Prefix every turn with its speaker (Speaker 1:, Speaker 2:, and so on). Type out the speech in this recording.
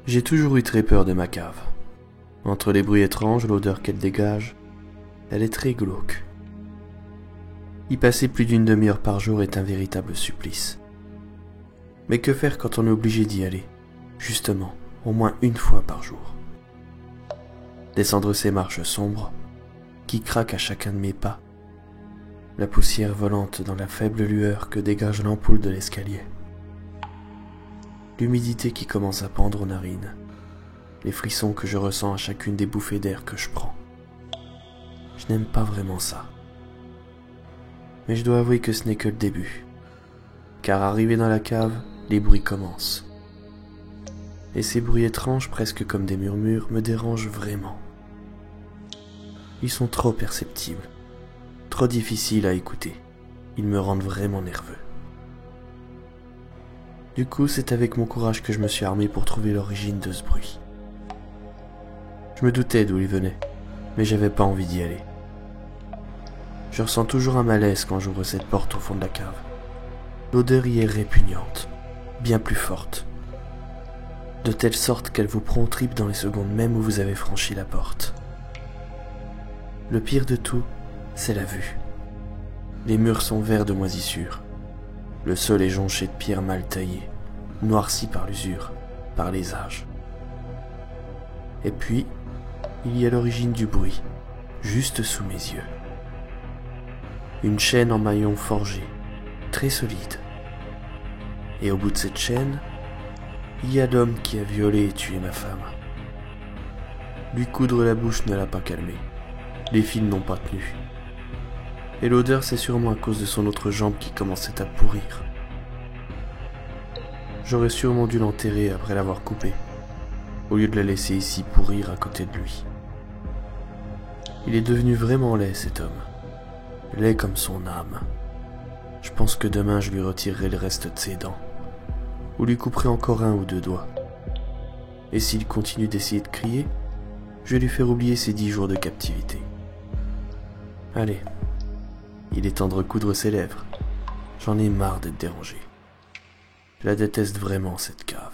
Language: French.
Speaker 1: J'ai toujours eu très peur de ma cave. Entre les bruits étranges, l'odeur qu'elle dégage, elle est très glauque. Y passer plus d'une demi-heure par jour est un véritable supplice. Mais que faire quand on est obligé d'y aller, justement, au moins une fois par jour? Descendre ces marches sombres, qui craquent à chacun de mes pas, la poussière volante dans la faible lueur que dégage l'ampoule de l'escalier, l'humidité qui commence à pendre aux narines, les frissons que je ressens à chacune des bouffées d'air que je prends. Je n'aime pas vraiment ça. Mais je dois avouer que ce n'est que le début, car arrivé dans la cave, les bruits commencent. Et ces bruits étranges, presque comme des murmures, me dérangent vraiment. Ils sont trop perceptibles, trop difficiles à écouter. Ils me rendent vraiment nerveux. Du coup, c'est avec mon courage que je me suis armé pour trouver l'origine de ce bruit. Je me doutais d'où il venait, mais j'avais pas envie d'y aller. Je ressens toujours un malaise quand j'ouvre cette porte au fond de la cave. L'odeur y est répugnante, bien plus forte, de telle sorte qu'elle vous prend aux tripes dans les secondes même où vous avez franchi la porte. Le pire de tout, c'est la vue. Les murs sont verts de moisissure. Le sol est jonché de pierres mal taillées, noircies par l'usure, par les âges. Et puis, il y a l'origine du bruit, juste sous mes yeux. Une chaîne en maillon forgé, très solide. Et au bout de cette chaîne, il y a l'homme qui a violé et tué ma femme. Lui coudre la bouche ne l'a pas calmé. Les fils n'ont pas tenu. Et l'odeur, c'est sûrement à cause de son autre jambe qui commençait à pourrir. J'aurais sûrement dû l'enterrer après l'avoir coupée, au lieu de la laisser ici pourrir à côté de lui. Il est devenu vraiment laid, cet homme. Laid comme son âme. Je pense que demain je lui retirerai le reste de ses dents, ou lui couperai encore un ou deux doigts. Et s'il continue d'essayer de crier, je vais lui faire oublier ses 10 jours de captivité. Allez, il est temps de recoudre ses lèvres. J'en ai marre d'être dérangé. Je la déteste vraiment, cette cave.